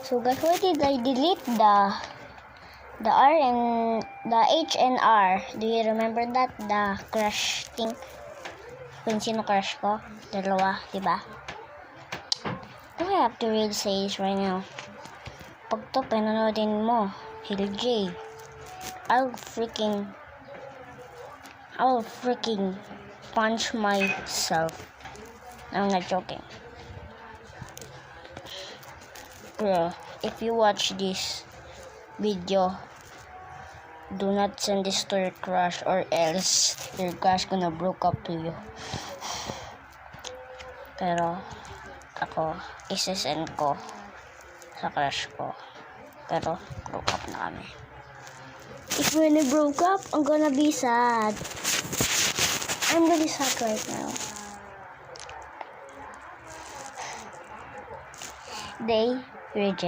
So guys, why did I delete the R and the H and R? Do you remember that? The crush thing. Kung sino crush ko? Dalawa, diba? Do I have to really say this right now? Pag to pinanoodin mo, Hill J, I'll freaking punch myself. I'm not joking. Bro, if you watch this video, do not send this to your crush or else your crush gonna broke up to you. Pero ako, isesend ko sa crush ko. Pero broke up na kami. If when we broke up, I'm gonna be sad. I'm really sad right now. They reject.